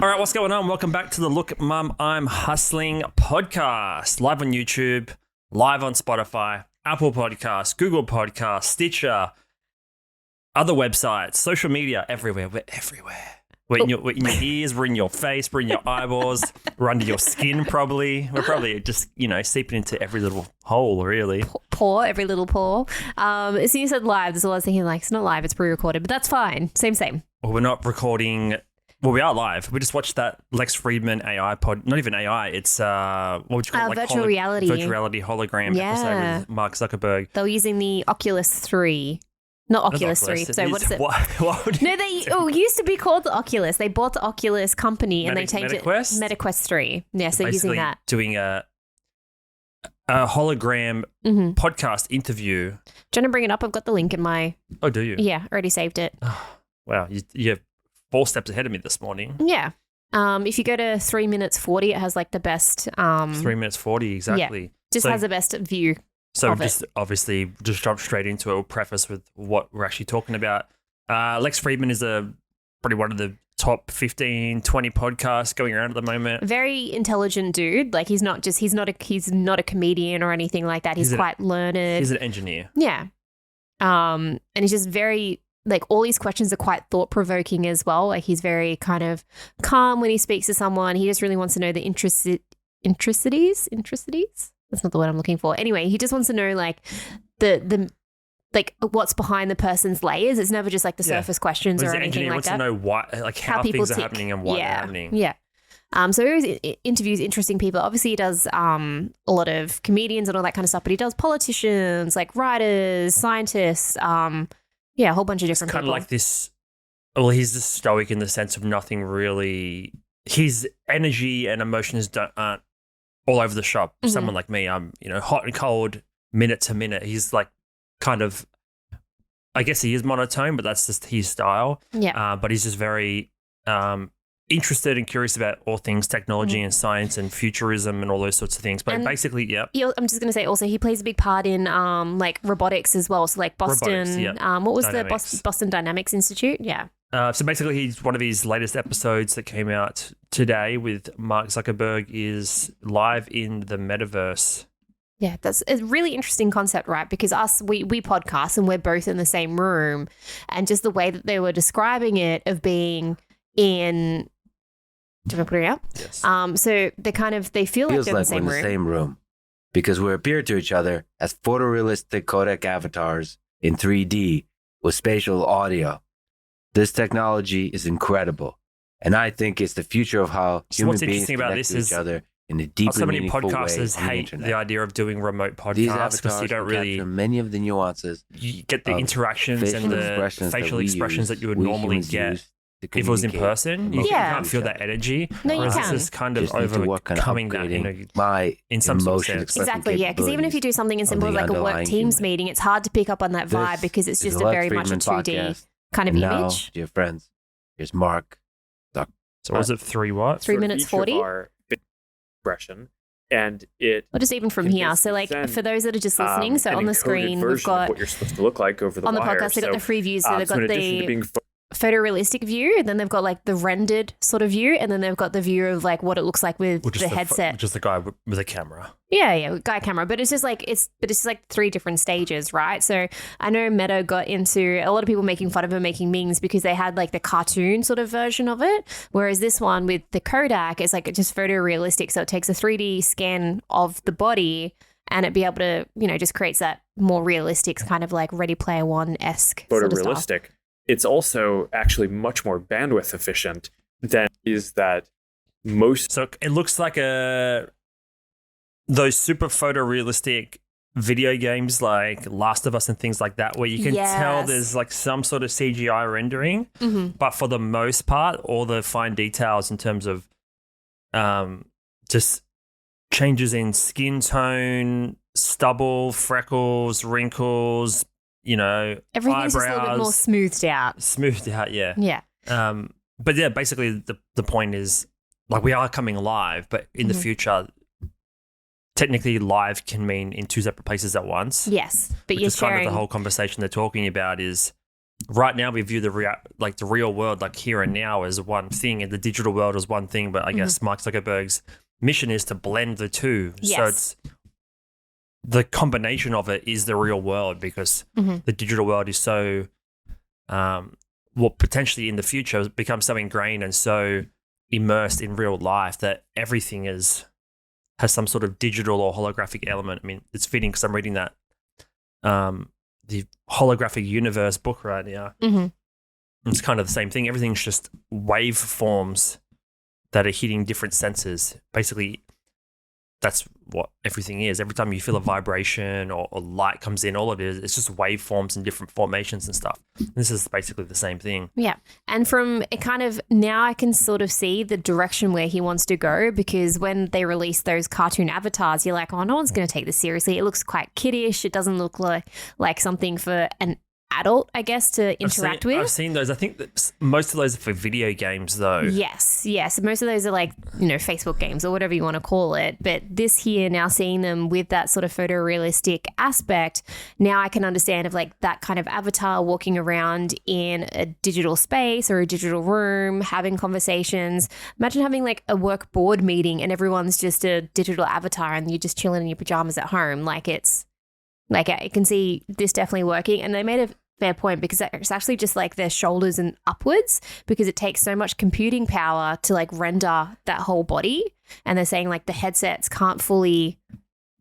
All right, what's going on? Welcome back to the Look Mum, I'm Hustling podcast. Live on YouTube, live on Spotify, Apple Podcasts, Google Podcasts, Stitcher, other websites, social media, everywhere. We're everywhere. We're in your ears, we're in your face, we're in your eyeballs, we're under your skin probably. We're probably just, seeping into every little hole, really. Pore, every little pore. As soon as you said live, there's a lot of thinking like, it's not live, it's pre-recorded, but that's fine. Same. Well, we're not recording. Well, we are live. We just watched that Lex Fridman AI pod. Not even AI. It's what would you call it? Virtual reality. Virtual reality hologram episode with Mark Zuckerberg. They were using the Oculus 3. Not Oculus 3. So what is it? It used to be called the Oculus. They bought the Oculus company and they changed it. MetaQuest 3. Yes, they're using that. Doing a hologram podcast interview. Do you want to bring it up? I've got the link in my... Oh, do you? Yeah, already saved it. Wow, you're 4 steps ahead of me this morning. Yeah. If you go to 3 minutes 40, it has like the best... 3 minutes 40, exactly. Yeah, just has the best view. So obviously just jump straight into it. We'll preface with what we're actually talking about. Lex Fridman is probably one of the top 15, 20 podcasts going around at the moment. Very intelligent dude. Like he's not a comedian or anything like that. He's quite learned. He's an engineer. Yeah. And he's just very, like, all his questions are quite thought-provoking as well. Like he's very kind of calm when he speaks to someone. He just really wants to know the intricacies. That's not the word I'm looking for. Anyway, he just wants to know like the like what's behind the person's layers. It's never just like the surface questions or anything like that. Wants to know why, like how things are happening and why they're happening. Yeah. So he always interviews interesting people. Obviously, he does a lot of comedians and all that kind of stuff, but he does politicians, like writers, scientists, a whole bunch of different people. Kind of like this. Well, he's just stoic in the sense of nothing really. His energy and emotions aren't all over the shop. Someone like me, I'm hot and cold, minute to minute. He's like kind of, I guess he is monotone, but that's just his style. Yeah. But he's just very interested and curious about all things technology and science and futurism and all those sorts of things. But basically, I'm just going to say also he plays a big part in like robotics as well. So like Boston, what was Dynamics. The Boston Dynamics Institute? Yeah. So basically, he's one of his latest episodes that came out today with Mark Zuckerberg is live in the Metaverse. Yeah, that's a really interesting concept, right? Because we podcast and we're both in the same room, and just the way that they were describing it of being in. Do I put it out? Yes. So they feel like they're in the same room because we appear to each other as photorealistic codec avatars in 3D with spatial audio. This technology is incredible, and I think it's the future of how human beings connect to each other in a deeper, so many meaningful podcasters way. hate the idea of doing remote podcasts because you don't really capture many of the nuances. You get the interactions and the facial expressions that you would normally get if it was in person. You can't feel that energy. No, you can. It's kind of overcoming that in some sort of sense. Exactly, yeah. Because even if you do something as simple as like a work Teams meeting, it's hard to pick up on that vibe because it's just a very much a 2D kind of image. Dear friends, here's Mark. So was it 3 what? 3 minutes 40? Expression. And it... Well, just even from here. So like for those that are just listening, so on the screen we've got... what you're supposed to look like over the on the wire. podcast, they've got the free views. So they've got the photorealistic view, and then they've got like the rendered sort of view, and then they've got the view of like what it looks like with the headset. Just the guy with a camera. Yeah, guy camera. But it's just like it's 3 different stages, right? So I know Meta got into a lot of people making fun of him making memes because they had like the cartoon sort of version of it, whereas this one with the Kodak is like just photorealistic. So it takes a 3D scan of the body and it be able to, just creates that more realistic kind of like Ready Player One-esque photorealistic. Sort of It's also actually much more bandwidth efficient than is that most. So it looks like those super photorealistic video games like Last of Us and things like that, where you can tell there's like some sort of CGI rendering, but for the most part, all the fine details in terms of just changes in skin tone, stubble, freckles, wrinkles, everything's eyebrows, just a little bit more smoothed out. Yeah. Yeah. But yeah, basically the point is like we are coming live, but in the future, technically live can mean in 2 separate places at once. Yes, but which you're is sharing. Kind of the whole conversation they're talking about is right now we view the real world, like here and now, as one thing, and the digital world as one thing. But I guess Mark Zuckerberg's mission is to blend the two. Yes. So it's the combination of it is the real world, because the digital world is so, potentially in the future become so ingrained and so immersed in real life that everything has some sort of digital or holographic element. I mean, it's fitting because I'm reading that the holographic universe book right now. It's kind of the same thing. Everything's just waveforms that are hitting different sensors. Basically, that's what everything is. Every time you feel a vibration or light comes in, all it is, it's just waveforms in different formations and stuff. This is basically the same thing. Yeah. And from it kind of, now I can sort of see the direction where he wants to go, because when they release those cartoon avatars, you're like, oh, no one's going to take this seriously. It looks quite kiddish. It doesn't look like something for an adult, I guess, to interact with. I've seen those. I think that most of those are for video games, though. Yes. Most of those are like, Facebook games or whatever you want to call it. But this here, now seeing them with that sort of photorealistic aspect, now I can understand of like that kind of avatar walking around in a digital space or a digital room, having conversations. Imagine having like a work board meeting and everyone's just a digital avatar and you're just chilling in your pajamas at home. Like I can see this definitely working. And they made a fair point, because it's actually just like their shoulders and upwards, because it takes so much computing power to like render that whole body. And they're saying like the headsets can't fully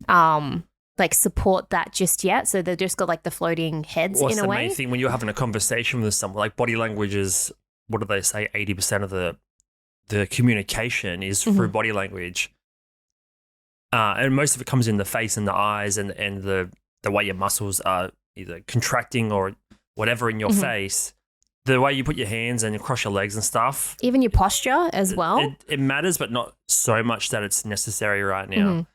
like support that just yet. So they've just got like the floating heads in a way. What's the main thing when you're having a conversation with someone? Like body language is, what do they say? 80% of the communication is through body language. And most of it comes in the face and the eyes and the way your muscles are either contracting or whatever in your face. The way you put your hands and across your legs and stuff. Even your posture as well. It matters, but not so much that it's necessary right now.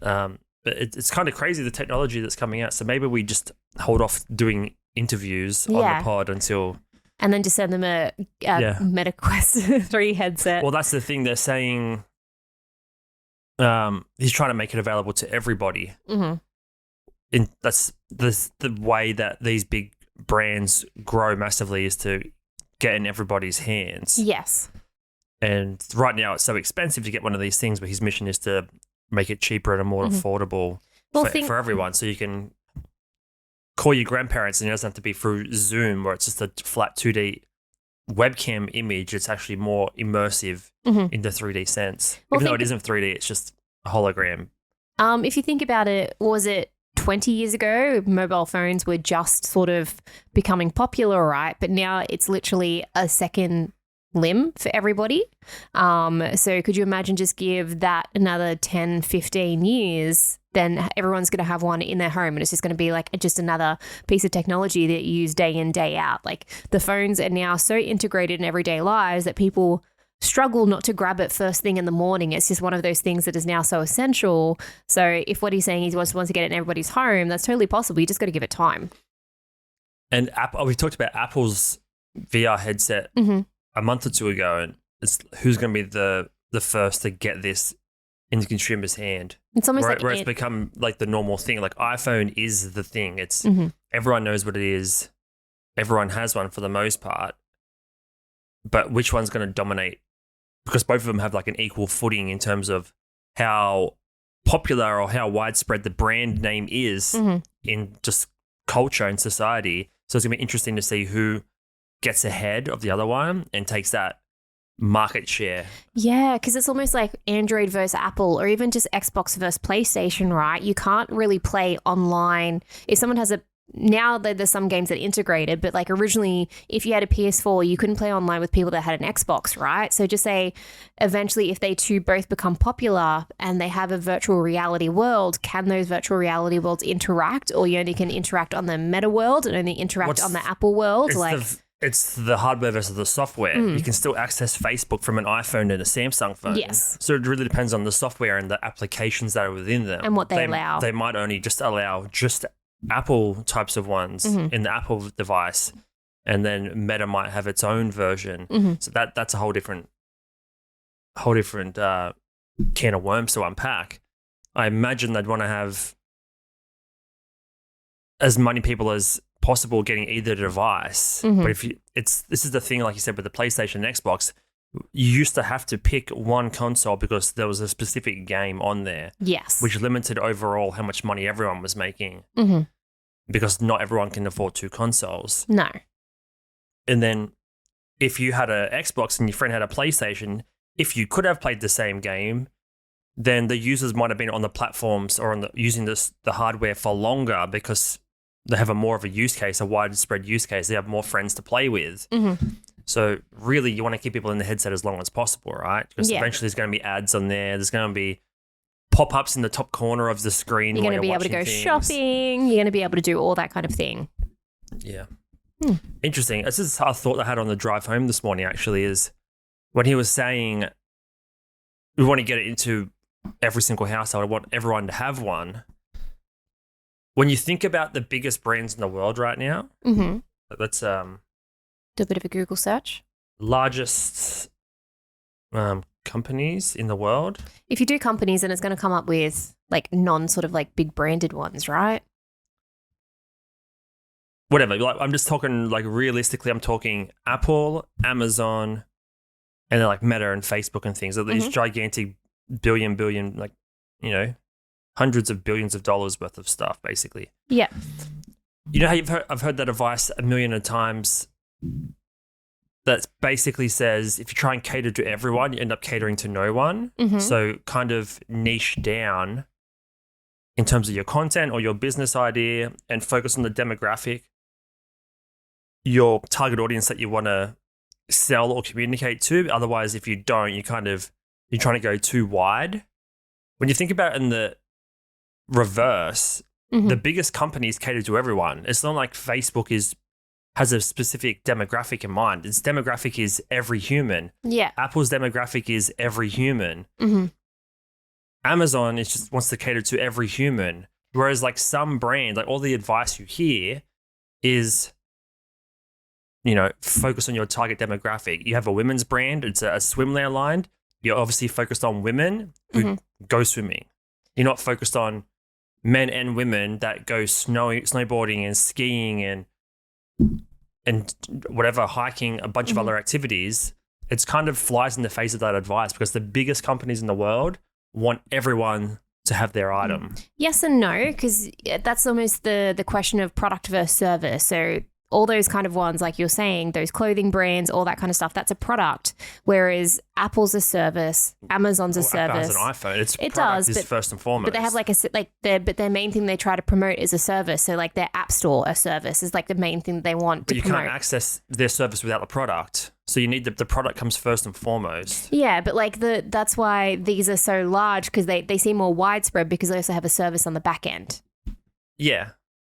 But it's kind of crazy, the technology that's coming out. So maybe we just hold off doing interviews on the pod until... And then just send them a MetaQuest 3 headset. Well, that's the thing. They're saying he's trying to make it available to everybody. That's the way that these big brands grow massively, is to get in everybody's hands. Yes. And right now it's so expensive to get one of these things, but his mission is to make it cheaper and more affordable for everyone. So you can call your grandparents and it doesn't have to be through Zoom where it's just a flat 2D webcam image. It's actually more immersive in the 3D sense. Even though it isn't 3D, it's just a hologram. If you think about it, was it 20 years ago, mobile phones were just sort of becoming popular, right? But now it's literally a second limb for everybody. So could you imagine just give that another 10, 15 years, then everyone's going to have one in their home and it's just going to be like just another piece of technology that you use day in, day out. Like the phones are now so integrated in everyday lives that people struggle not to grab it first thing in the morning. It's just one of those things that is now so essential. So if what he's saying is he wants to get it in everybody's home, that's totally possible. You just got to give it time. And we talked about Apple's VR headset a month or two ago, and it's who's going to be the first to get this in the consumer's hand. It's almost where it's become like the normal thing. Like iPhone is the thing. It's everyone knows what it is. Everyone has one for the most part. But which one's going to dominate? Because both of them have like an equal footing in terms of how popular or how widespread the brand name is in just culture and society. So it's going to be interesting to see who gets ahead of the other one and takes that market share. Yeah, because it's almost like Android versus Apple, or even just Xbox versus PlayStation, right? You can't really play online. If someone has now there's some games that are integrated, but like originally, if you had a PS4, you couldn't play online with people that had an Xbox, right? So just say eventually if they two both become popular and they have a virtual reality world, can those virtual reality worlds interact, or you only can interact on the Meta world and only interact on the Apple world? It's the hardware versus the software. You can still access Facebook from an iPhone and a Samsung phone. Yes. So it really depends on the software and the applications that are within them. And what they allow. They might only just allow just Apple types of ones in the Apple device, and then Meta might have its own version. So that's a whole different can of worms to unpack. I imagine they'd want to have as many people as possible getting either device. But if this is the thing, like you said, with the PlayStation and Xbox, you used to have to pick one console because there was a specific game on there. Yes. Which limited overall how much money everyone was making. Because not everyone can afford 2 consoles. No. And then if you had an Xbox and your friend had a PlayStation, if you could have played the same game, then the users might have been on the platforms or using the hardware for longer because they have more of a use case, a widespread use case. They have more friends to play with. So really, you want to keep people in the headset as long as possible, right? Because eventually there's going to be ads on there. There's going to be pop-ups in the top corner of the screen. You're going to be able to go shopping. You're going to be able to do all that kind of thing. Yeah. Interesting. This is a thought I had on the drive home this morning, actually, is when he was saying we want to get it into every single household. I want everyone to have one. When you think about the biggest brands in the world right now, let's do a bit of a Google search. Largest companies in the world. If you do companies, then it's going to come up with like non-sort of like big branded ones, right? Whatever. Like, I'm just talking like realistically. I'm talking Apple, Amazon, and then like Meta and Facebook and things. These gigantic billion, like, you know, hundreds of billions of dollars worth of stuff, basically. Yeah. You know how I've heard that advice a million of times. That basically says if you try and cater to everyone, you end up catering to no one. So kind of niche down in terms of your content or your business idea and focus on the demographic, your target audience that you want to sell or communicate to. Otherwise, if you don't, you're trying to go too wide. When you think about it in the reverse, the biggest companies cater to everyone. It's not like Facebook has a specific demographic in mind. Its demographic is every human. Yeah. Apple's demographic is every human. Amazon just wants to cater to every human. Whereas like some brands, like all the advice you hear is, you know, focus on your target demographic. You have a women's brand. It's a swimwear line. You're obviously focused on women who go swimming. You're not focused on men and women that go snowboarding and skiing and whatever, hiking, a bunch of other activities. It's kind of flies in the face of that advice because the biggest companies in the world want everyone to have their item. Yes and no, because that's almost the question of product versus service. So all those kind of ones, like you're saying, those clothing brands, all that kind of stuff, that's a product. Whereas Apple's a service, Amazon's a service. Apple has an iPhone. It does, is first and foremost. But they have like their main thing they try to promote is a service. So like their app store, a service is like the main thing they want to promote. But you can't access their service without the product. So you need the product comes first and foremost. Yeah, but like that's why these are so large because they seem more widespread because they also have a service on the back end. Yeah,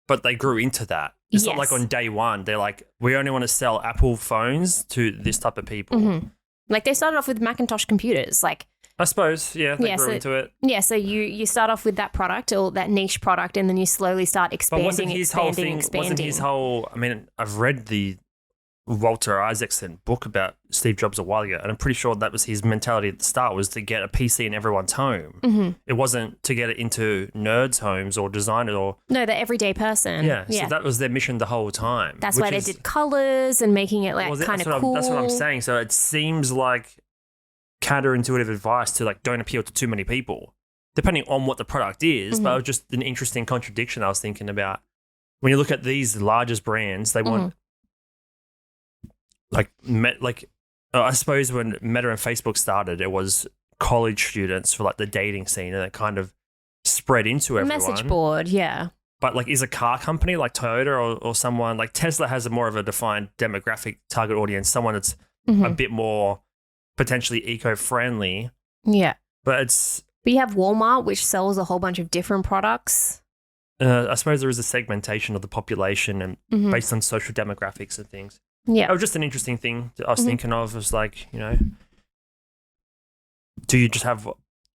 but they grew into that. It's not like on day one, they're like, we only want to sell Apple phones to this type of people. Like they started off with Macintosh computers. Like I suppose, they grew into it. Yeah, so you start off with that product or that niche product and then you slowly start expanding, Wasn't his whole, I mean, I've read the Walter Isaacson book about Steve Jobs a while ago, and I'm pretty sure that was his mentality at the start, was to get a PC in everyone's home. It wasn't to get it into nerds' homes or designers or... No, the everyday person. Yeah, so that was their mission the whole time. That's why they did colours and making it like kind of cool. That's what I'm saying. So it seems like counterintuitive advice to like don't appeal to too many people, depending on what the product is. But it was just an interesting contradiction I was thinking about. When you look at these largest brands, they want... I suppose when Meta and Facebook started, it was college students for like the dating scene, and it kind of spread into everyone. Message board, yeah. But like, is a car company like Toyota or someone like Tesla has a more of a defined demographic target audience, someone that's a bit more potentially eco-friendly. Yeah. But you have Walmart, which sells a whole bunch of different products. I suppose there is a segmentation of the population and based on social demographics and things. Yeah. It was just an interesting thing that I was thinking of. Was like, you know, do you just have,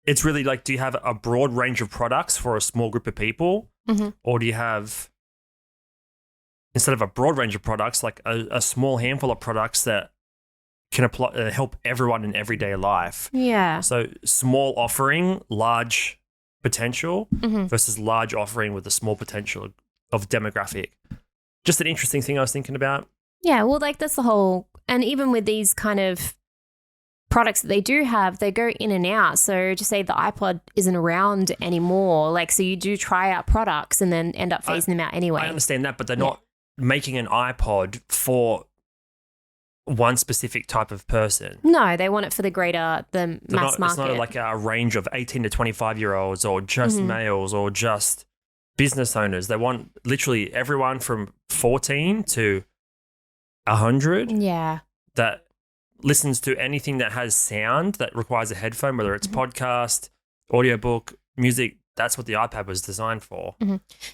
it's really like, do you have a broad range of products for a small group of people? Or do you have, instead of a broad range of products, like a small handful of products that can apply, help everyone in everyday life? Yeah. So small offering, large potential versus large offering with a small potential of demographic. just an interesting thing I was thinking about. Yeah, well, like that's the whole, and even with these kind of products that they do have, they go in and out. So just say the iPod isn't around anymore, like, so you do try out products and then end up phasing them out anyway. I understand that, but they're not making an iPod for one specific type of person. No, they want it for the mass market. It's not like a range of 18 to 25-year-olds or just males or just business owners. They want literally everyone from 14 to 100 that listens to anything that has sound that requires a headphone, whether it's podcast, audiobook, music. That's what the iPad was designed for.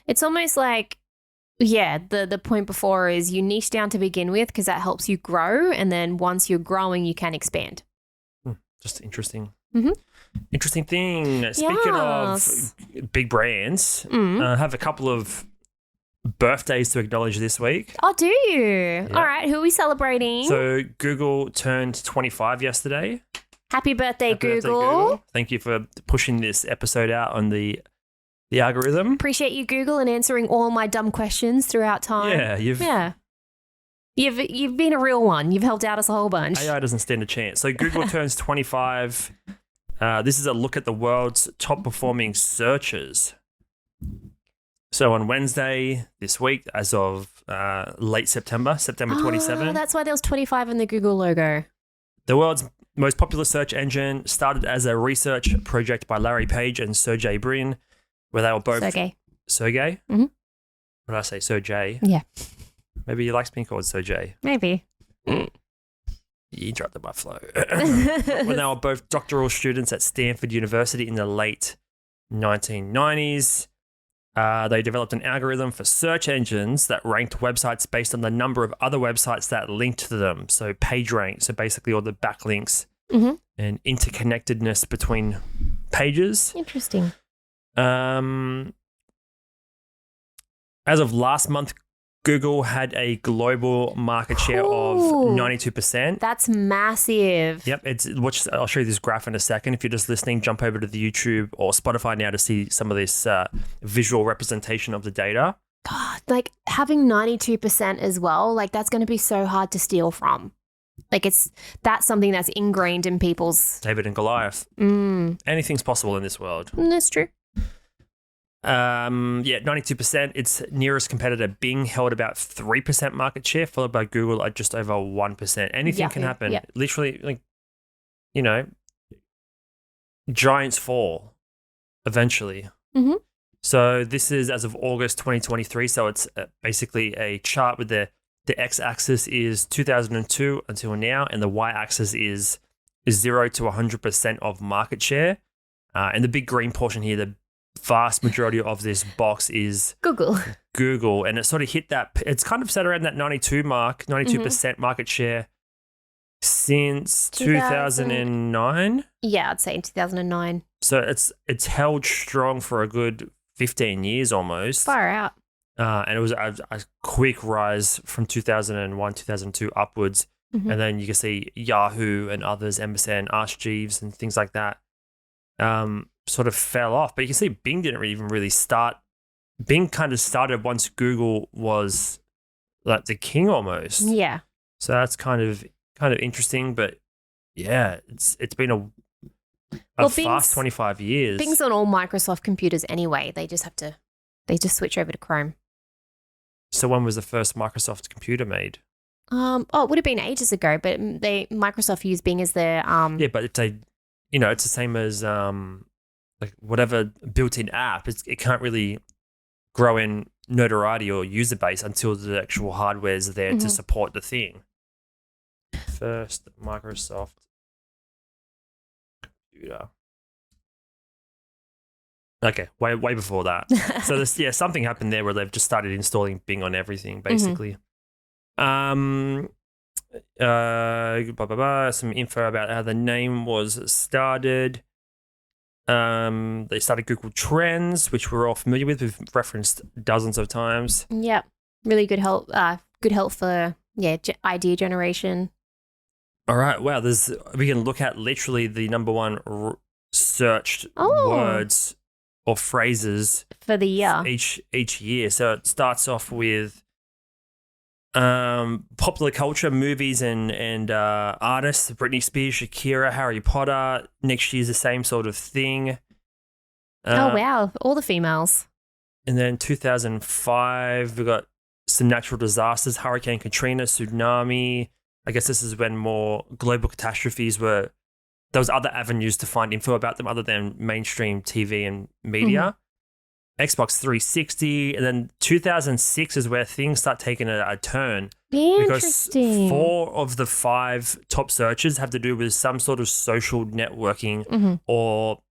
It's almost like, the point before is you niche down to begin with because that helps you grow. And then once you're growing, you can expand. Just interesting. Interesting thing. Speaking of big brands, I have a couple of birthdays to acknowledge this week. Oh, do you? Yeah. All right. Who are we celebrating? So Google turned 25 yesterday. Happy birthday, Happy birthday, Google. Thank you for pushing this episode out on the algorithm. Appreciate you, Google, and answering all my dumb questions throughout time. Yeah, You've been a real one. You've helped out us a whole bunch. AI doesn't stand a chance. So Google turns 25. This is a look at the world's top performing searches. So on Wednesday this week, as of late September 27. That's why there was 25 in the Google logo. The world's most popular search engine started as a research project by Larry Page and Sergey Brin, where they were both... Sergey? Mm-hmm. What did I say? Sergey? Yeah. Maybe he likes being called Sergey. Maybe. You interrupted my flow. When they were both doctoral students at Stanford University in the late 1990s, they developed an algorithm for search engines that ranked websites based on the number of other websites that linked to them. So PageRank, so basically all the backlinks and interconnectedness between pages. Interesting. As of last month, Google had a global market share of 92%. That's massive. Yep. I'll show you this graph in a second. If you're just listening, jump over to the YouTube or Spotify now to see some of this visual representation of the data. God, like having 92% as well, like that's going to be so hard to steal from. Like that's something that's ingrained in people's... David and Goliath. Anything's possible in this world. That's true. 92%. Its nearest competitor, Bing, held about 3% market share, followed by Google at just over 1%. Anything can happen. Yep. Literally, giants fall eventually. So this is as of August 2023. So it's basically a chart with the x-axis is 2002 until now, and the y-axis is 0 to 100% of market share. And the big green portion here, the vast majority of this box is Google, and it sort of hit that. It's kind of sat around that 92% market share since 2009. Yeah, I'd say in 2009. So it's held strong for a good 15 years almost. Far out. And it was a quick rise from 2001, 2002 upwards. And then you can see Yahoo and others, MSN, Ask Jeeves and things like that. Sort of fell off, but you can see Bing didn't even really start. Bing kind of started once Google was like the king almost. Yeah. So that's kind of interesting, but yeah, it's been a fast 25 years. Bing's on all Microsoft computers anyway. They just switch over to Chrome. So when was the first Microsoft computer made? It would have been ages ago, but Microsoft used Bing as their Yeah, but it's the same as like whatever built-in app. It can't really grow in notoriety or user base until the actual hardware is there to support the thing. First Microsoft computer. Okay, way before that. So something happened there where they've just started installing Bing on everything, basically. Some info about how the name was started. They started Google Trends, which we're all familiar with. We've referenced dozens of times. Yep. Really good help. Good help for idea generation. All right. Wow. We can look at literally the number one searched words or phrases for the year each year. So it starts off with Popular culture, movies and artists, Britney Spears, Shakira, Harry Potter. Next year's the same sort of thing. Oh, wow. All the females. And then 2005, we got some natural disasters, Hurricane Katrina, tsunami. I guess this is when more global catastrophes were, there was other avenues to find info about them other than mainstream TV and media. Xbox 360. And then 2006 is where things start taking a turn. Interesting. Because 4 of the 5 top searches have to do with some sort of social networking or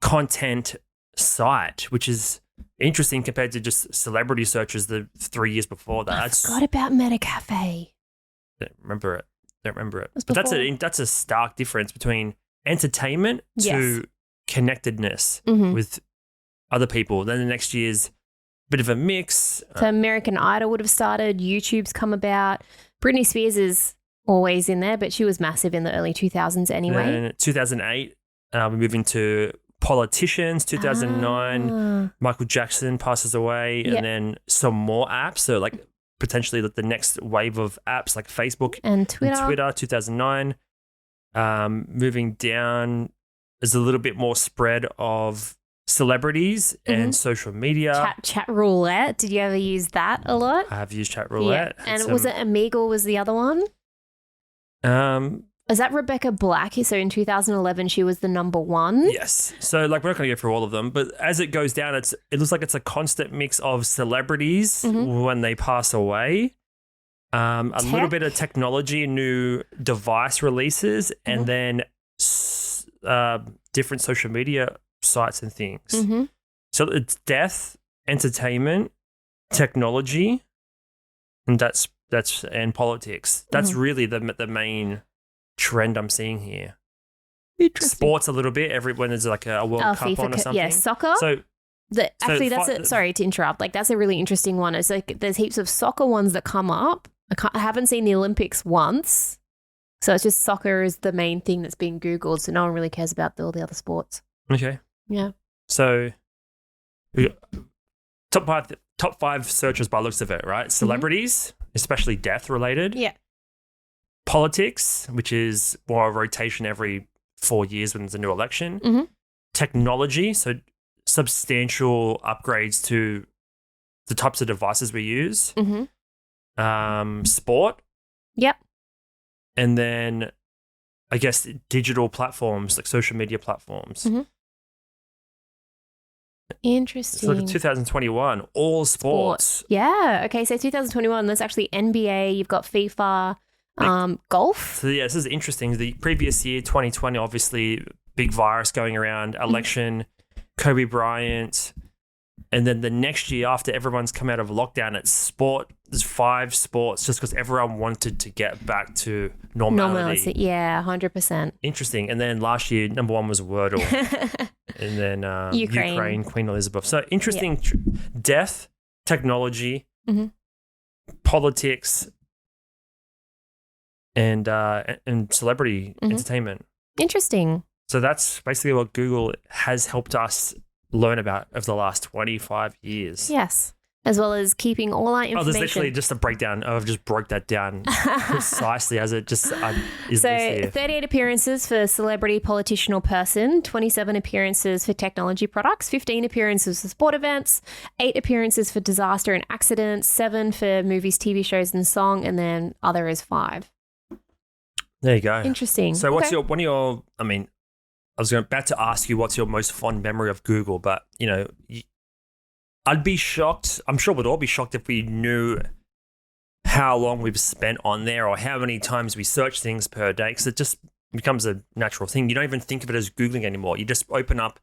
content site, which is interesting compared to just celebrity searches the 3 years before that. I forgot about Metacafe. Don't remember it. Was But before. that's a stark difference between entertainment to connectedness with other people. Then the next year's bit of a mix. So American Idol would have started. YouTube's come about. Britney Spears is always in there, but she was massive in the early 2000s anyway. And 2008, we move into politicians. 2009, Michael Jackson passes away, and then some more apps. So like potentially the next wave of apps like Facebook and Twitter. 2009. Moving down, there's a little bit more spread of celebrities and social media. Chat roulette. Did you ever use that a lot? I have used chat roulette. Yeah. And was it Omegle was the other one? Is that Rebecca Black? So in 2011, she was the number 1. Yes. So like we're not going to go through all of them, but as it goes down, it looks like it's a constant mix of celebrities when they pass away, a little bit of technology and new device releases, and then different social media sites and things. So it's death, entertainment, technology, and that's and politics. That's really the main trend I'm seeing here. Sports a little bit. When there's like a World Cup FIFA on or something. Yeah, soccer. So actually, sorry to interrupt. Like that's a really interesting one. It's like there's heaps of soccer ones that come up. I haven't seen the Olympics once, so it's just soccer is the main thing that's being Googled. So no one really cares about all the other sports. Okay. Yeah. So we got top 5 searches by looks of it, right? Celebrities, especially death related. Yeah. Politics, which is more a rotation every 4 years when there's a new election. Technology, so substantial upgrades to the types of devices we use. Sport. Yep. And then I guess digital platforms like social media platforms. Interesting. So look at 2021, all sports. Yeah. Okay. So 2021, there's actually NBA. You've got FIFA, golf. So yeah, this is interesting. The previous year, 2020, obviously big virus going around, election, Kobe Bryant, and then the next year after everyone's come out of lockdown, it's sport. There's 5 sports just because everyone wanted to get back to normality. Yeah, 100%. Interesting. And then last year, number 1 was Wordle. And then Ukraine, Queen Elizabeth. So interesting. Death, technology, politics, and celebrity entertainment. Interesting. So that's basically what Google has helped us learn about over the last 25 years. Yes. As well as keeping all our information. There's literally just a breakdown. I've just broke that down precisely as it just is so this year. 38 appearances for celebrity, politician or person, 27 appearances for technology products, 15 appearances for sport events, 8 appearances for disaster and accidents, 7 for movies, TV shows and song, and then other is 5. There you go. Interesting. So what's I mean, I was about to ask you what's your most fond memory of Google, but you know, I'd be shocked. I'm sure we'd all be shocked if we knew how long we've spent on there or how many times we search things per day, because it just becomes a natural thing. You don't even think of it as Googling anymore. You just open up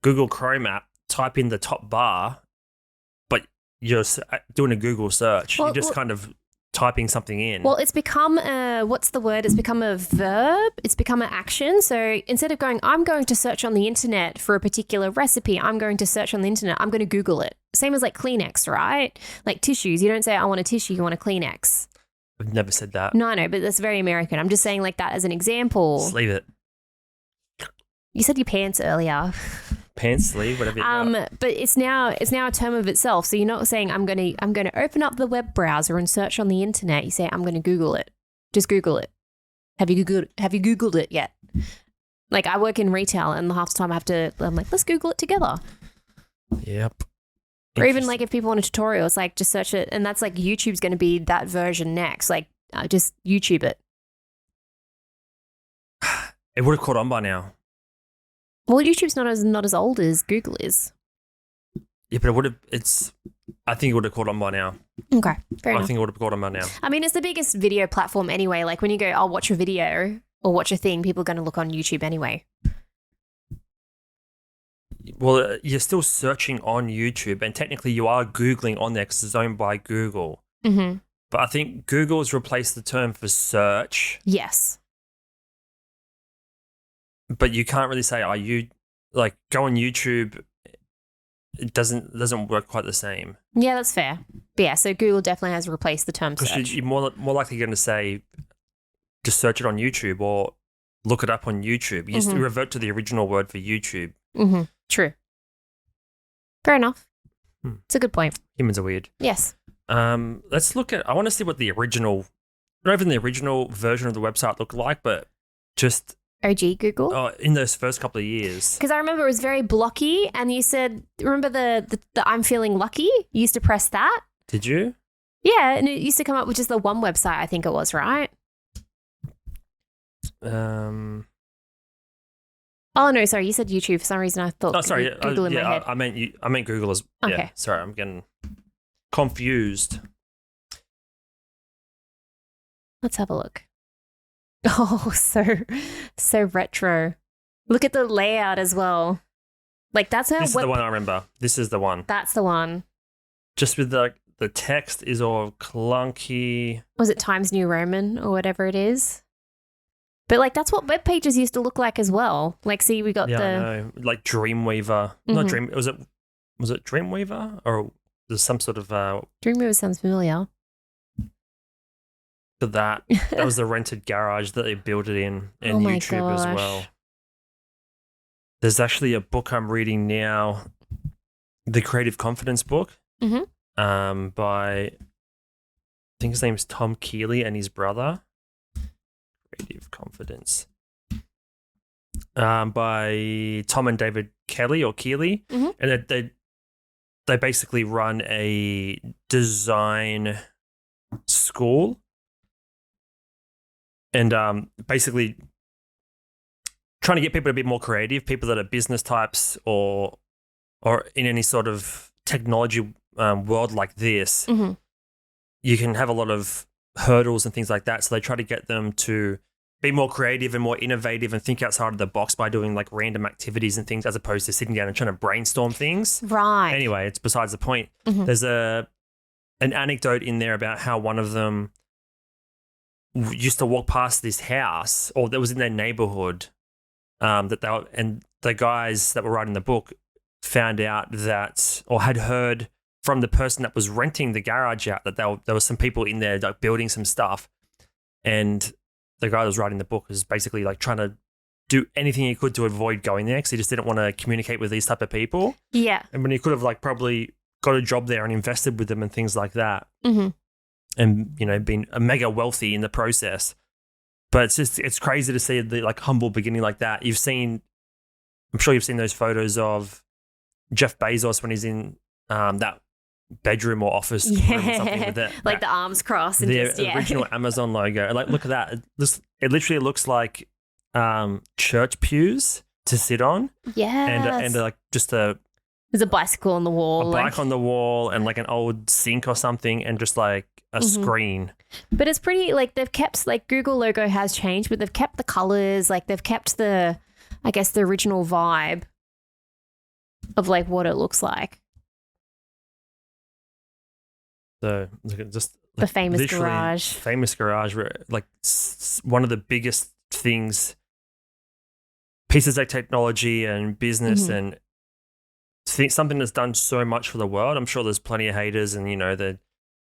Google Chrome app, type in the top bar, but you're doing a Google search. You're just kind of typing something in. Well, it's become what's the word? It's become a verb. It's become an action. So instead of going, I'm going to search on the internet for a particular recipe, I'm going to search on the internet. I'm going to Google it. Same as like Kleenex, right? Like tissues. You don't say, I want a tissue. You want a Kleenex. I've never said that. No, but that's very American. I'm just saying like that as an example. Just leave it. You said your pants earlier. pants sleeve, whatever you got. But it's now a term of itself. So you're not saying I'm gonna open up the web browser and search on the internet. You say I'm gonna Google it. Just Google it. Have you Googled it yet? Like I work in retail, and half the time I'm like, let's Google it together. Yep. Or even like if people want a tutorial, it's like just search it, and that's like YouTube's going to be that version next. Like just YouTube it. It would have caught on by now. Well, YouTube's not as old as Google is. Yeah, but it would have. I think it would have caught on by now. Okay, fair enough. I think it would have caught on by now. I mean, it's the biggest video platform anyway. Like when you go, I'll watch a video or watch a thing, people are going to look on YouTube anyway. Well, you're still searching on YouTube, and technically you are Googling on there because it's owned by Google. Mm-hmm. But I think Google has replaced the term for search. Yes. But you can't really say, go on YouTube. It doesn't work quite the same. Yeah, that's fair. But yeah, so Google definitely has replaced the term search. Because you're more likely going to say, just search it on YouTube or look it up on YouTube. You still revert to the original word for YouTube. Mm-hmm. True. Fair enough. It's a good point. Humans are weird. Yes. Let's look at. I want to see what the original, not even the original version of the website looked like, but just OG Google. in those first couple of years. Because I remember it was very blocky, and you said, remember the I'm feeling lucky? You used to press that. Did you? Yeah, and it used to come up with just the one website. I think it was, right? Oh no, sorry. You said YouTube. For some reason, I thought. Oh, sorry. Google in my head. I meant Google as. Okay. Yeah, sorry, I'm getting confused. Let's have a look. Oh, so retro. Look at the layout as well. Like that's how. This is the one I remember. This is the one. That's the one. Just with the text is all clunky. Was it Times New Roman or whatever it is? But like that's what web pages used to look like as well. Like, see, we got I know. Like Dreamweaver. Not Dream. Was it Dreamweaver or there's some sort of Dreamweaver sounds familiar. For that was the rented garage that they built it in, and Oh my YouTube as gosh. well. There's actually a book I'm reading now, the Creative Confidence book, by I think his name's Tom Keeley and his brother. Creative Confidence, by Tom and David Kelly or Keeley, and they basically run a design school. And basically trying to get people to be more creative, people that are business types or in any sort of technology world like this, you can have a lot of hurdles and things like that. So they try to get them to be more creative and more innovative and think outside of the box by doing like random activities and things as opposed to sitting down and trying to brainstorm things. Right. Anyway, it's besides the point. There's an anecdote in there about how one of them used to walk past this house, or that was in their neighborhood, and the guys that were writing the book found out that, or had heard from the person that was renting the garage out, that there were some people in there like building some stuff, and the guy that was writing the book was basically like trying to do anything he could to avoid going there because he just didn't want to communicate with these type of people. Yeah. And when he could have like probably got a job there and invested with them and things like that. And, been a mega wealthy in the process. But it's crazy to see the like humble beginning like that. I'm sure you've seen those photos of Jeff Bezos when he's in that bedroom or office room or something with it. Like the arms crossed and the just, yeah. original Amazon logo. And like, look at that. It literally looks like church pews to sit on. Yeah. And like just there's a bicycle on the wall. A bike on the wall and like an old sink or something and just like a screen. But it's pretty, like they've kept, like Google logo has changed, but they've kept the colors, like they've kept the original vibe of like what it looks like. So look at just The famous garage. Famous garage, where like one of the biggest things, pieces of technology and business and something that's done so much for the world. I'm sure there's plenty of haters and, they're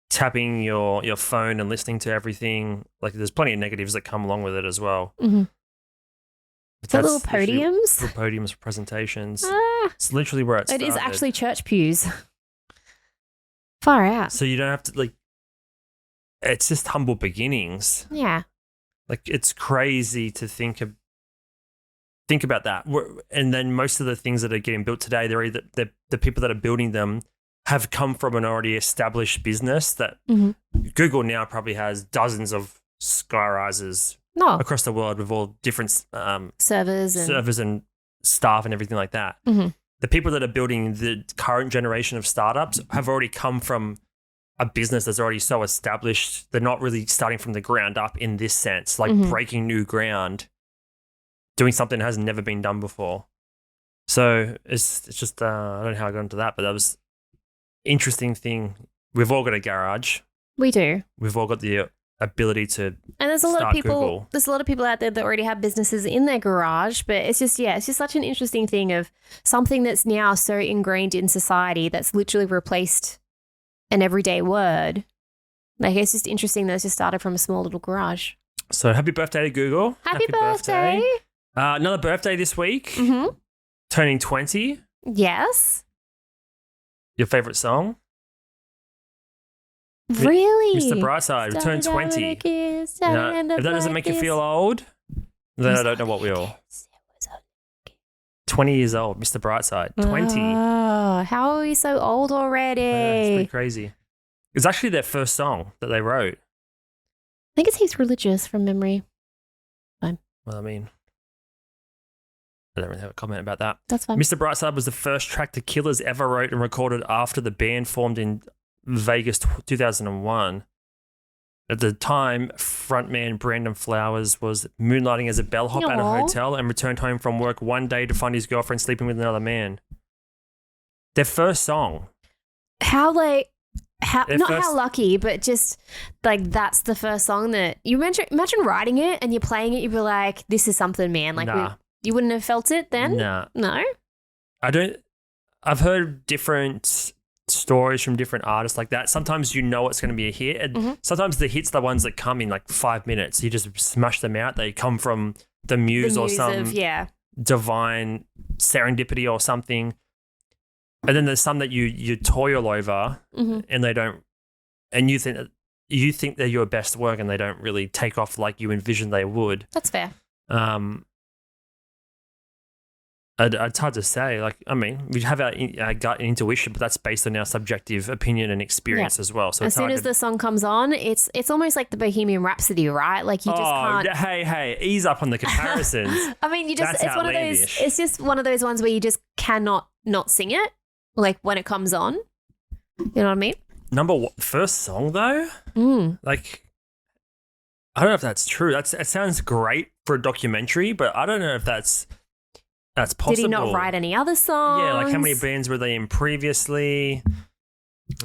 tapping your phone and listening to everything. Like there's plenty of negatives that come along with it as well. Is that little literally podiums? Little podiums for presentations. Ah, It's literally where it it started. is actually church pews. Far out. So you don't have to like. It's just humble beginnings. Yeah. Like it's crazy to think about that. And then most of the things that are getting built today, they're either the people that are building them have come from an already established business that Google now probably has dozens of skyrises No. across the world with all different Servers and staff and everything like that. Mhm. The people that are building the current generation of startups have already come from a business that's already so established. They're not really starting from the ground up in this sense, like breaking new ground, doing something that has never been done before. So it's just I don't know how I got into that, but that was interesting thing. We've all got a garage. We do. We've all got the ability to And there's a lot of start people Google. there's a lot of people out there that already have businesses in their garage, but it's just such an interesting thing of something that's now so ingrained in society that's literally replaced an everyday word. Like it's just interesting that it's just started from a small little garage. So happy birthday to Google. Happy birthday. Another birthday this week. Mm-hmm. Turning 20. Yes. Your favorite song? Really? Mr. Brightside, returned 20. If that doesn't make you feel old, then I don't know what will. 20 years old, Mr. Brightside. 20. Oh, how are we so old already? It's pretty crazy. It's actually their first song that they wrote. I think he's religious from memory. Well, I mean, I don't really have a comment about that. That's fine. Mr. Brightside was the first track the Killers ever wrote and recorded after the band formed in Vegas 2001. At the time, frontman Brandon Flowers was moonlighting as a bellhop at a Aw. hotel and returned home from work one day to find his girlfriend sleeping with another man. Their first song. How Their not first- how lucky, but just like that's the first song that you imagine writing it and you're playing it, you'd be like, this is something, man. Like Nah. you wouldn't have felt it then? Nah. No? I've heard different stories from different artists like that. Sometimes you know it's going to be a hit. And sometimes the hits are the ones that come in like 5 minutes. You just smash them out. They come from the muse or some divine serendipity or something. And then there's some that you toil over and they don't, and you think they're your best work and they don't really take off like you envisioned they would. That's fair. It's hard to say. Like, I mean, we have our gut and intuition, but that's based on our subjective opinion and experience as well. So As soon as the song comes on, it's almost like the Bohemian Rhapsody, right? Like you just can't. Hey, ease up on the comparisons. I mean, you just That's it's one of those. outlandish. It's just one of those ones where you just cannot not sing it, like when it comes on. You know what I mean? First song though, like I don't know if that's true. It sounds great for a documentary, but I don't know if that's possible. Did he not write any other songs? Yeah, like how many bands were they in previously?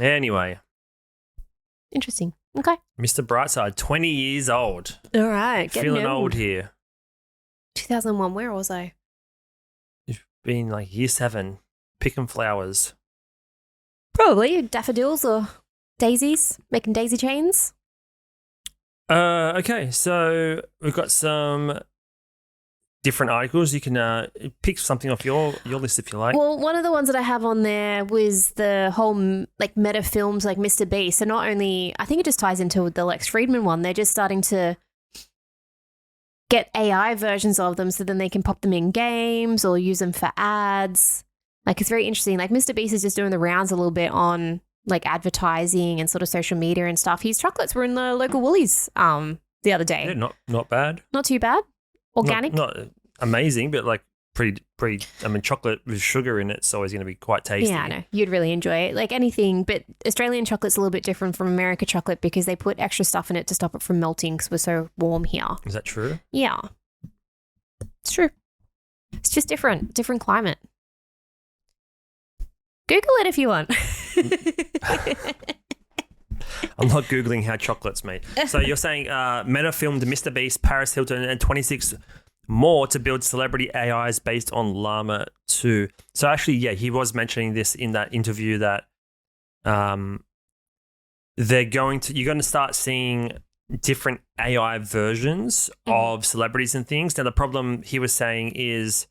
Anyway, Interesting. Okay. Mr. Brightside, 20 years old. All right. Feeling old here. 2001. Where was I? You've been like year 7, picking flowers. Probably daffodils or daisies, making daisy chains. Okay, so we've got some different articles. You can pick something off your list if you like. Well, one of the ones that I have on there was the whole like meta films like Mr. Beast. So not only, I think it just ties into the Lex Fridman one, they're just starting to get AI versions of them so then they can pop them in games or use them for ads. Like it's very interesting. Like Mr. Beast is just doing the rounds a little bit on like advertising and sort of social media and stuff. His chocolates were in the local Woolies the other day. Yeah, not bad. Not too bad. Organic. Not amazing, but like pretty. I mean, chocolate with sugar in it's always going to be quite tasty. Yeah, I know. You'd really enjoy it. Like anything, but Australian chocolate's a little bit different from America chocolate because they put extra stuff in it to stop it from melting because we're so warm here. Is that true? Yeah. It's true. It's just different climate. Google it if you want. I'm not Googling how chocolate's made. So you're saying Meta filmed Mr. Beast, Paris Hilton, and 26 more to build celebrity AIs based on Llama 2. So actually, yeah, he was mentioning this in that interview that you're going to start seeing different AI versions of celebrities and things. Now, the problem he was saying is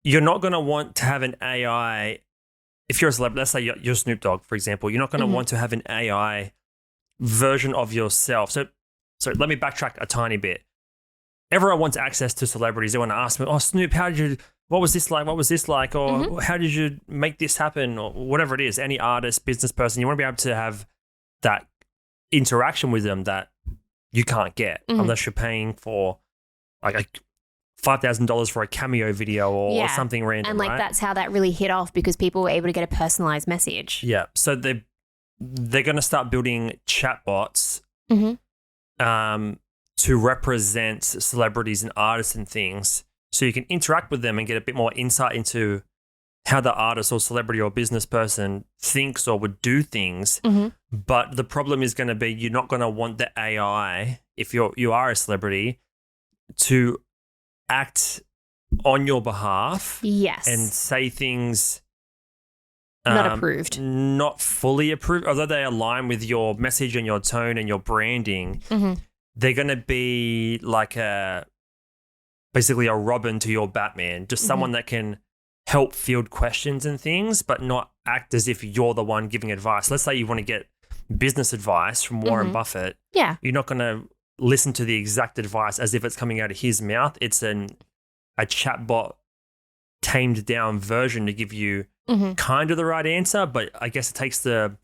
you're not going to want to have an AI. If you're a celebrity, let's say you're Snoop Dogg, for example, you're not going to want to have an AI version of yourself. So let me backtrack a tiny bit. Everyone wants access to celebrities. They want to ask me, oh, Snoop, what was this like? What was this like? Or how did you make this happen? Or whatever it is, any artist, business person, you want to be able to have that interaction with them that you can't get unless you're paying for like $5,000 for a cameo video or something random. And like right? that's how that really hit off because people were able to get a personalized message. Yeah. So they're going to start building chatbots to represent celebrities and artists and things, so you can interact with them and get a bit more insight into how the artist or celebrity or business person thinks or would do things. But the problem is going to be you're not going to want the AI, if you are a celebrity, to act on your behalf. Yes. And say things not approved. Not fully approved, although they align with your message and your tone and your branding. They're going to be like basically a Robin to your Batman, just someone that can help field questions and things, but not act as if you're the one giving advice. Let's say you want to get business advice from Warren Buffett. Yeah. You're not going to listen to the exact advice as if it's coming out of his mouth. It's a chatbot tamed down version to give you kind of the right answer, but I guess it takes the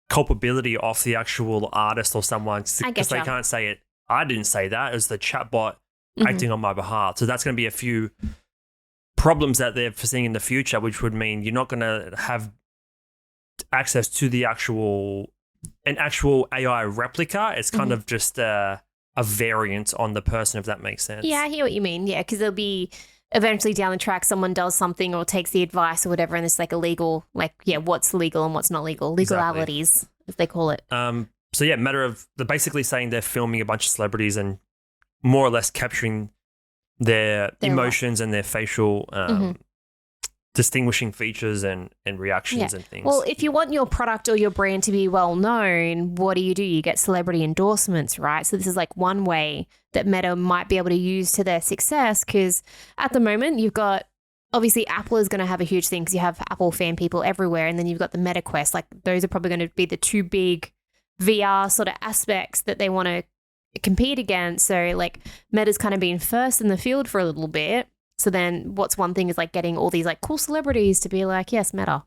culpability off the actual artist or someone because they can't say it. I didn't say that. It was the chatbot acting on my behalf. So that's going to be a few problems that they're foreseeing in the future, which would mean you're not going to have access to an actual AI replica. It's kind of just a variant on the person, if that makes sense. Yeah, I hear what you mean. Yeah, because there'll be eventually down the track someone does something or takes the advice or whatever, and it's like illegal, what's legal and what's not legal, legalities, as they call it. So yeah, they're basically saying they're filming a bunch of celebrities and more or less capturing their emotions and their facial distinguishing features and reactions and things. Well, if you want your product or your brand to be well known, what do? You get celebrity endorsements, right? So this is like one way that Meta might be able to use to their success, because at the moment you've got, obviously Apple is going to have a huge thing because you have Apple fan people everywhere, and then you've got the Meta Quest. Like those are probably going to be the two big VR sort of aspects that they want to compete against. So like Meta's kind of been first in the field for a little bit. So then what's one thing is like getting all these like cool celebrities to be like, yes, Meta.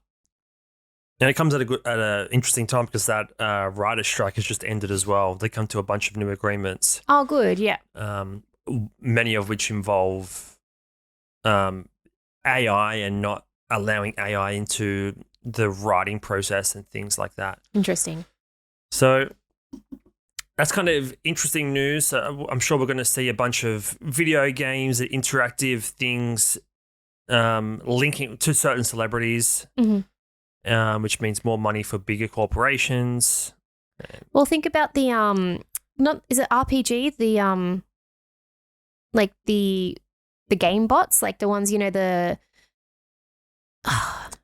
And it comes at an interesting time because that writer's strike has just ended as well. They come to a bunch of new agreements. Oh, good. Yeah. Many of which involve AI and not allowing AI into the writing process and things like that. Interesting. So that's kind of interesting news. I'm sure we're going to see a bunch of video games and interactive things linking to certain celebrities, which means more money for bigger corporations. Well, think about the is it RPG? The like the game bots, like the ones, the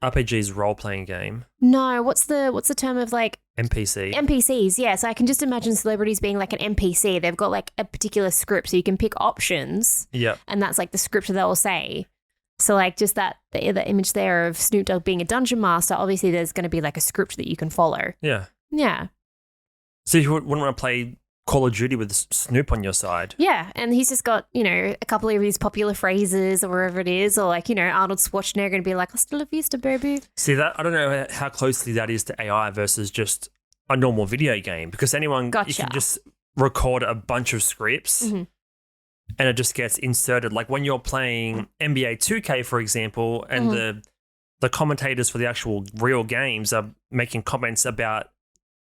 RPG's role-playing game. No, what's the term of like NPC? NPCs, yeah. So I can just imagine celebrities being like an NPC. They've got like a particular script, so you can pick options. Yeah. And that's like the script that they'll say. So like just the image there of Snoop Dogg being a dungeon master, obviously there's going to be like a script that you can follow. Yeah. Yeah. So you wouldn't want to play Call of Duty with Snoop on your side. Yeah, and he's just got, a couple of his popular phrases or wherever it is, or like, Arnold Schwarzenegger going to be like, hasta la vista, baby. See, that I don't know how closely that is to AI versus just a normal video game, because you can just record a bunch of scripts and it just gets inserted. Like when you're playing NBA 2K, for example, and the commentators for the actual real games are making comments about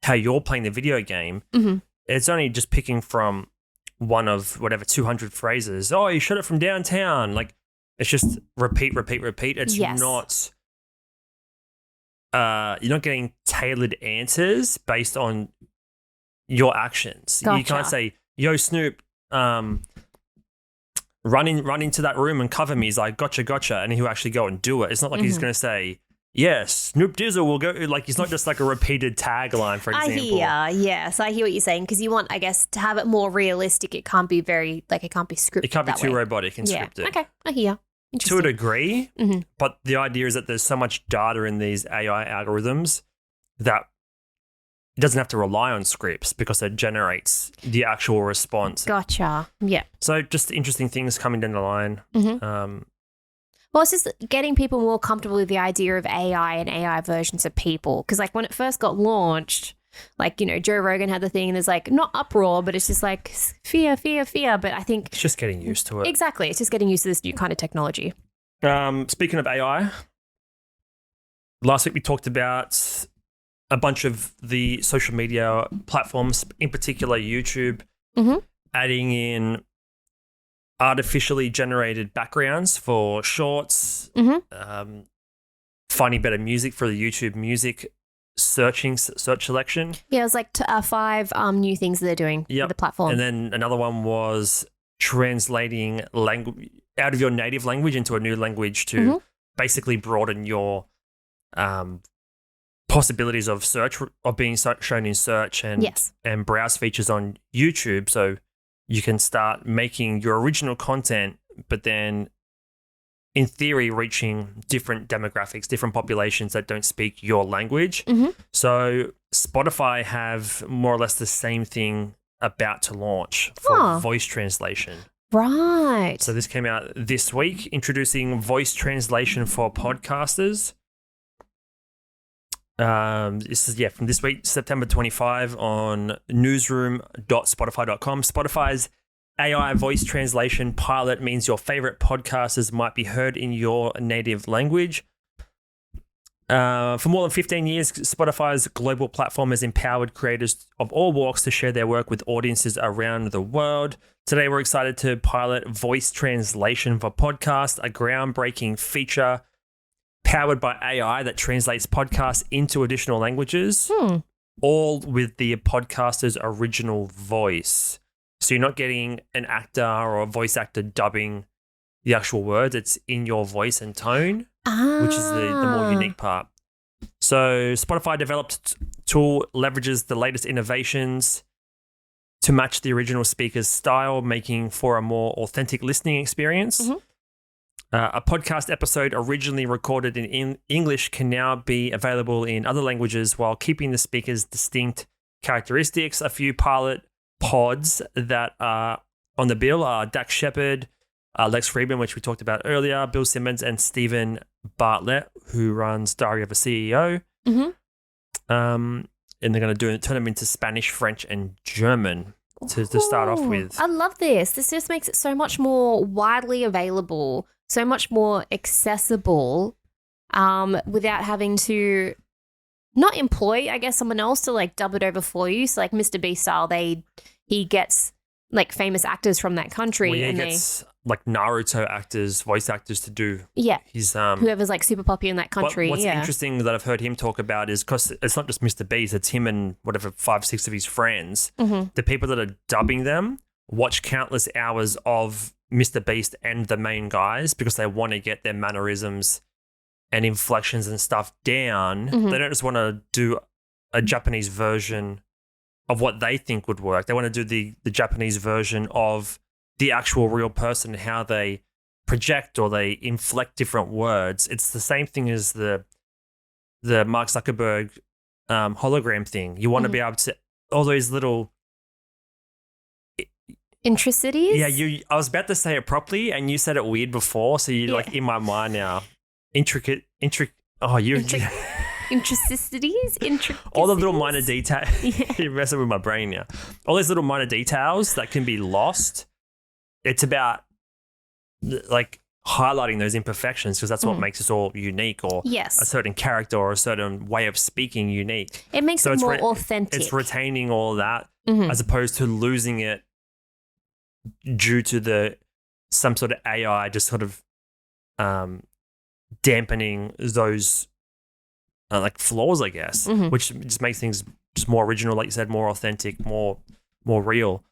how you're playing the video game. It's only just picking from one of whatever 200 phrases. Oh, you shot it from downtown. Like it's just repeat. It's not. You're not getting tailored answers based on your actions. Gotcha. You can't say, "Yo, Snoop, run into that room and cover me." He's like, "Gotcha," and he'll actually go and do it. It's not like he's going to say, Yes, Snoop Dizzle will go, like, it's not just like a repeated tagline, for I example. hear, yes, I hear what you're saying because you want, I guess, to have it more realistic. It can't be very, like, it can't be scripted. It can't be that too way. robotic and Yeah. scripted. Okay, I hear. To Interesting. a degree, Mhm. but the idea is that there's so much data in these AI algorithms that it doesn't have to rely on scripts because it generates the actual response. Gotcha. Yeah. So just interesting things coming down the line. Mhm. Well, it's just getting people more comfortable with the idea of AI and AI versions of people. Because, like, when it first got launched, like, you know, Joe Rogan had the thing, and there's, like, not uproar, but it's just like fear, fear, fear. But I think It's just getting used to it. exactly, it's just getting used to this new kind of technology. Speaking of AI, last week we talked about a bunch of the social media platforms, in particular YouTube, Mhm. adding in artificially generated backgrounds for shorts, Mhm. finding better music for the YouTube music search selection. Yeah, it was like 5 new things that they're doing Yep. for the platform. And then another one was translating language out of your native language into a new language to Mhm. basically broaden your possibilities of search, of being shown in search and Yes. and browse features on YouTube. So you can start making your original content, but then in theory reaching different demographics, different populations that don't speak your language. Mhm. So Spotify have more or less the same thing about to launch for Huh. voice translation. Right. So this came out this week, introducing voice translation for podcasters. This is from this week, September 25, on newsroom.spotify.com. Spotify's AI voice translation pilot means your favorite podcasters might be heard in your native language. For more than 15 years, Spotify's global platform has empowered creators of all walks to share their work with audiences around the world. Today, we're excited to pilot voice translation for podcasts, a groundbreaking feature powered by AI that translates podcasts into additional languages, all with the podcaster's original voice. So you're not getting an actor or a voice actor dubbing the actual words. It's in your voice and tone, which is the more unique part. So Spotify developed tool leverages the latest innovations to match the original speaker's style, making for a more authentic listening experience. Mhm. A podcast episode originally recorded in English can now be available in other languages while keeping the speaker's distinct characteristics. A few pilot pods that are on the bill are Dax Shepard, Lex Fridman, which we talked about earlier, Bill Simmons, and Stephen Bartlett, who runs Diary of a CEO. Mhm. And they're going to turn them into Spanish, French, and German to start off Ooh, with. I love this. This just makes it so much more widely available, so much more accessible, without having to not employ, I guess, someone else to like dub it over for you. So like Mr. Beast style, he gets like famous actors from that country, Well, yeah, and he gets like Naruto actors, voice actors to do his whoever's like super popular in that country. What's yeah. interesting that I've heard him talk about is because it's not just Mr. Beast, it's him and whatever 5-6 of his friends. Mhm. The people that are dubbing them watch countless hours of Mr. Beast and the main guys because they want to get their mannerisms and inflections and stuff down. Mhm. They don't just want to do a Japanese version of what they think would work. They want to do the Japanese version of the actual real person, how they project or they inflect different words. It's the same thing as the Mark Zuckerberg hologram thing. You want to be able to all those little Intricities? Yeah, I was about to say it properly, and you said it weird before, so you're like in my mind now. Intricate. Oh, you. Intricities? All the little minor details. Yeah. You're messing with my brain now. All these little minor details that can be lost. It's about like highlighting those imperfections because that's what makes us all unique, or Yes. a certain character or a certain way of speaking unique. It makes it more authentic. It's retaining all that as opposed to losing it due to some sort of AI just sort of dampening those like flaws, I guess, which just makes things just more original, like you said, more authentic, more real.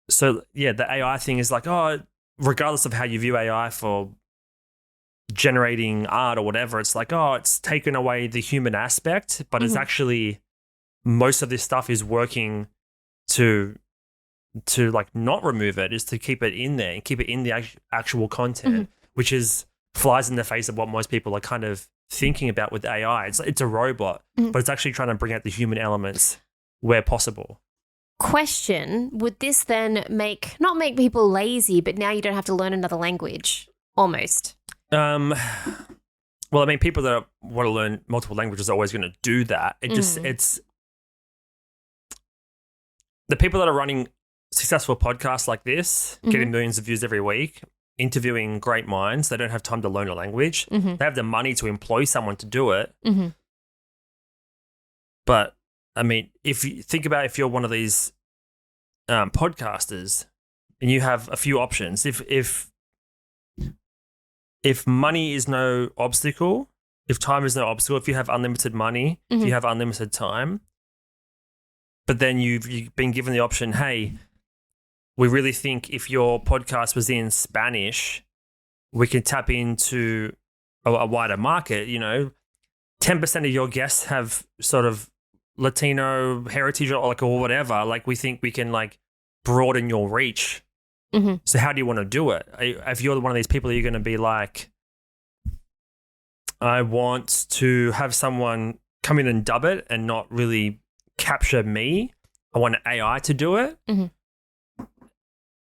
So yeah, the AI thing is like, regardless of how you view AI for generating art or whatever, it's like, oh, it's taken away the human aspect, but it's actually most of this stuff is working to like not remove it, is to keep it in there and keep it in the actual content, which is flies in the face of what most people are kind of thinking about with AI. It's a robot, but it's actually trying to bring out the human elements where possible. Question, would this then not make people lazy, but now you don't have to learn another language almost? Well, I mean, people that want to learn multiple languages are always going to do that. It's the people that are running successful podcasts like this, getting millions of views every week, interviewing great minds. They don't have time to learn a language. They have the money to employ someone to do it. But I mean, if you think about if you're one of these podcasters and you have a few options, if money is no obstacle, if time is no obstacle, if you have unlimited money, if you have unlimited time, but then you've been given the option, hey, we really think if your podcast was in Spanish, we can tap into a wider market. 10% of your guests have sort of Latino heritage or whatever. Like, we think we can like broaden your reach. So how do you want to do it? If you're one of these people, you're going to be like, I want to have someone come in and dub it and not really capture me. I want AI to do it.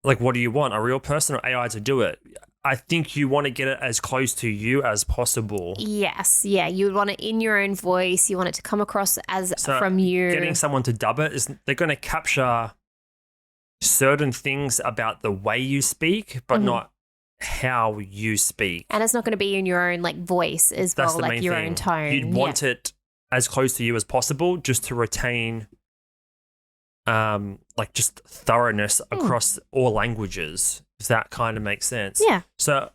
Like, what do you want? A real person or AI to do it? I think you want to get it as close to you as possible. Yes. Yeah. You would want it in your own voice. You want it to come across as from you. Getting someone to dub it they're going to capture certain things about the way you speak, but not how you speak. And it's not going to be in your own like voice as well, like your own tone. You'd want it as close to you as possible, just to retain like just thoroughness across all languages, if that kind of makes sense. Yeah. So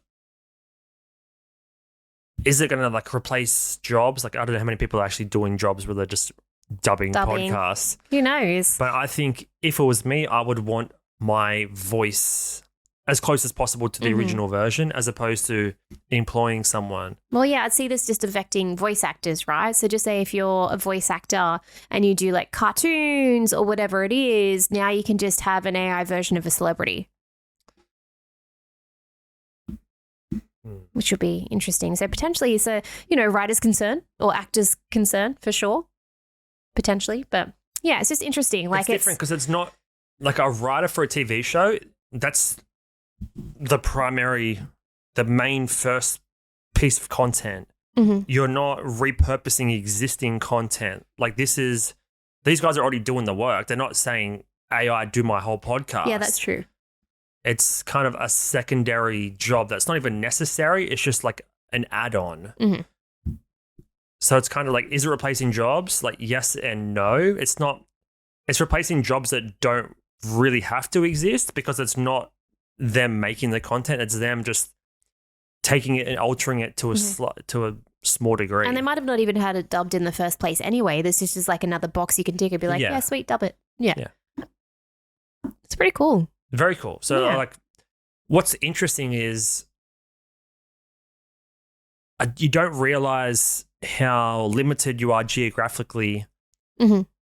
is it going to like replace jobs? Like, I don't know how many people are actually doing jobs where they're just dubbing podcasts. Who knows? But I think if it was me, I would want my voice as close as possible to the original version, as opposed to employing someone. Well, yeah, I'd see this just affecting voice actors, right? So just say if you're a voice actor and you do like cartoons or whatever it is, now you can just have an AI version of a celebrity, which would be interesting. So potentially it's a, writer's concern or actor's concern for sure, potentially. But yeah, it's just interesting. Like, it's different because it's not like a writer for a TV show. That's the main first piece of content. You're not repurposing existing content. Like, these guys are already doing the work. They're not saying AI do my whole podcast. Yeah, that's true. It's kind of a secondary job that's not even necessary. It's just like an add-on. So it's kind of like, is it replacing jobs? Like, yes and no. It's not. It's replacing jobs that don't really have to exist, because it's not them making the content. It's them just taking it and altering it to a small degree. And they might have not even had it dubbed in the first place anyway. This is just like another box you can tick and be like, yeah sweet, dub it. Yeah. It's pretty cool. Very cool. So like, what's interesting is you don't realize how limited you are geographically,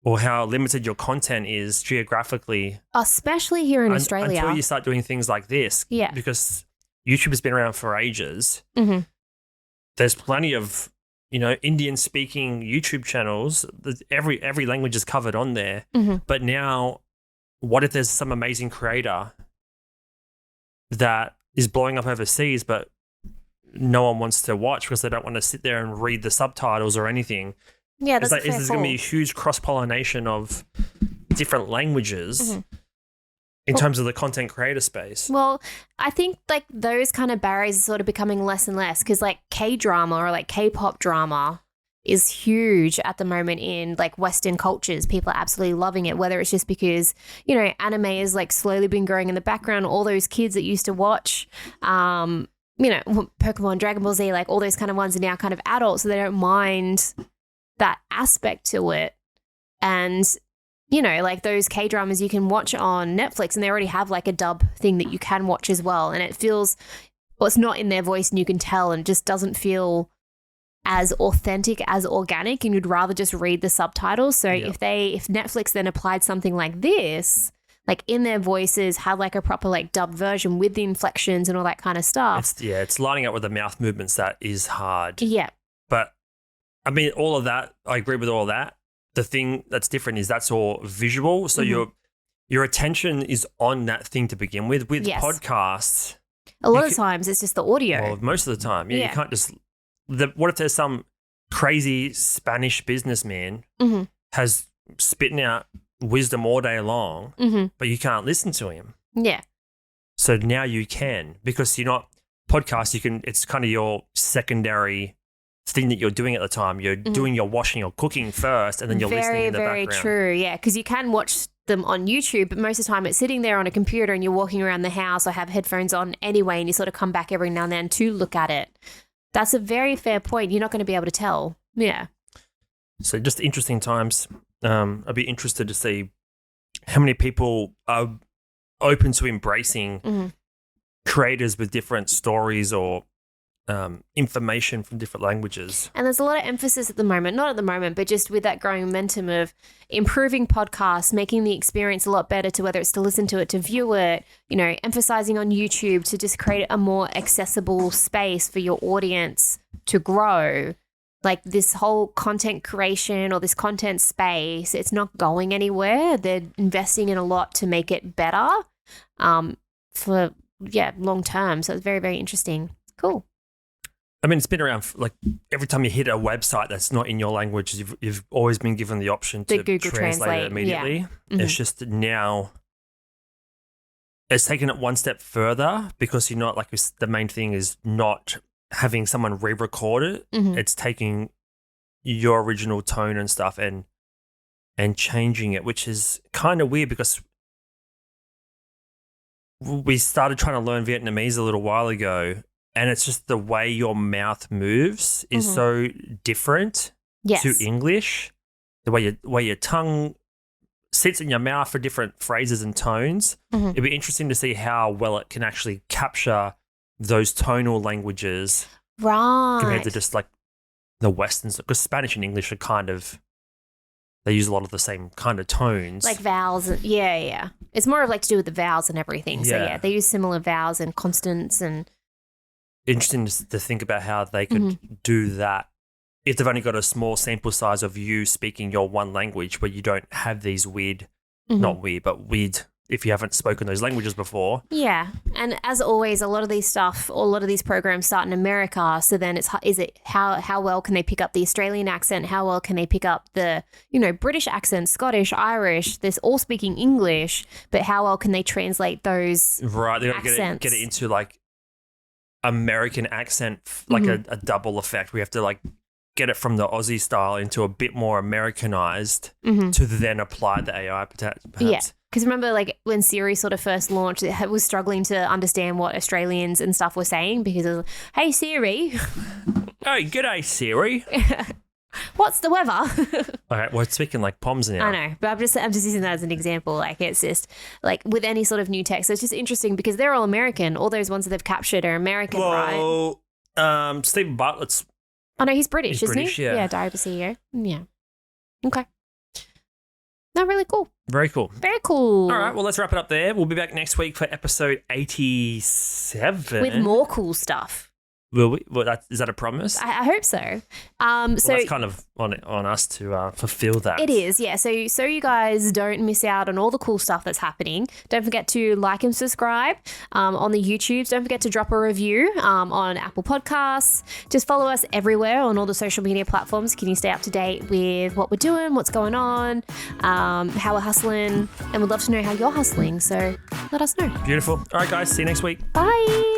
or how limited your content is geographically. Especially here in Australia. Until you start doing things like this. Yeah. Because YouTube has been around for ages. There's plenty of, Indian-speaking YouTube channels. Every language is covered on there. But now, what if there's some amazing creator that is blowing up overseas, but no one wants to watch because they don't want to sit there and read the subtitles or anything? Yeah, that's like, there's going to be a huge cross-pollination of different languages in terms of the content creator space. Well, I think like those kind of barriers are sort of becoming less and less, because like K-drama or like K-pop drama is huge at the moment in like Western cultures. People are absolutely loving it, whether it's just because, anime has like slowly been growing in the background. All those kids that used to watch, Pokemon, Dragon Ball Z, like all those kind of ones are now kind of adults, so they don't mind that aspect to it. And like those K-dramas you can watch on Netflix, and they already have like a dub thing that you can watch as well. And it feels or it's not in their voice and you can tell, and it just doesn't feel as authentic, as organic, and you'd rather just read the subtitles. So if Netflix then applied something like this, like in their voices, had like a proper like dubbed version with the inflections and all that kind of stuff. It's lining up with the mouth movements that is hard. Yeah. But I mean, all of that, I agree with all of that. The thing that's different is that's all visual. So your attention is on that thing to begin with. With podcasts, a lot of times it's just the audio. Well, most of the time. You can't just... what if there's some crazy Spanish businessman has spitting out wisdom all day long, but you can't listen to him? Yeah. So now you can, because you're not... Podcasts, it's kind of your secondary thing that you're doing at the time. You're doing your washing or cooking first, and then you're listening in the background. Very true, yeah. Because you can watch them on YouTube, but most of the time it's sitting there on a computer and you're walking around the house or have headphones on anyway, and you sort of come back every now and then to look at it. That's a very fair point. You're not going to be able to tell. Yeah. So just interesting times. I'd be interested to see how many people are open to embracing creators with different stories or information from different languages. And there's a lot of emphasis at the moment, not at the moment, but just with that growing momentum of improving podcasts, making the experience a lot better, to whether it's to listen to it, to view it, emphasizing on YouTube to just create a more accessible space for your audience to grow. Like this whole content creation or this content space, it's not going anywhere. They're investing in a lot to make it better for long term. So it's very, very interesting. Cool. I mean, it's been around, like, every time you hit a website that's not in your language, you've always been given the option to Google translate it immediately. Yeah. It's just now it's taken it one step further, because you're not, like, the main thing is not having someone re-record it. It's taking your original tone and stuff and changing it, which is kind of weird, because we started trying to learn Vietnamese a little while ago, and it's just the way your mouth moves is so different to English. The way your tongue sits in your mouth for different phrases and tones. It'd be interesting to see how well it can actually capture those tonal languages, right? Compared to just like the Westerns, because Spanish and English are kind of, they use a lot of the same kind of tones, like vowels. Yeah. It's more of like to do with the vowels and everything. So yeah, they use similar vowels and consonants and. Interesting to think about how they could do that if they've only got a small sample size of you speaking your one language, where you don't have these weird, not weird, but weird, if you haven't spoken those languages before. Yeah. And as always, a lot of these programs start in America. So then how well can they pick up the Australian accent? How well can they pick up the, British accent, Scottish, Irish? They're all speaking English, but how well can they translate those Right. They've got to get it into like American accent, like a double effect. We have to like get it from the Aussie style into a bit more Americanized to then apply the AI perhaps. Yeah. Because remember, like, when Siri sort of first launched, it was struggling to understand what Australians and stuff were saying, because it was, hey, Siri. Hey, g'day, Siri. What's the weather? Okay, we're speaking like Poms now. I know, but I'm just using that as an example. Like, it's just, like, with any sort of new tech. So it's just interesting, because they're all American. All those ones that they've captured are American, right? Stephen Bartlett's... Oh, no, he's British, isn't he? Yeah. Yeah, Diary of a CEO. Yeah. Okay. No, really cool. Very cool. Very cool. All right, well, let's wrap it up there. We'll be back next week for episode 87. With more cool stuff. Will we? Well, is that a promise? I hope so. So that's kind of on us to fulfill that. It is, yeah. So you guys don't miss out on all the cool stuff that's happening. Don't forget to like and subscribe on the YouTubes. Don't forget to drop a review on Apple Podcasts. Just follow us everywhere on all the social media platforms. Can you stay up to date with what we're doing, what's going on, how we're hustling, and we'd love to know how you're hustling. So let us know. Beautiful. All right, guys. See you next week. Bye.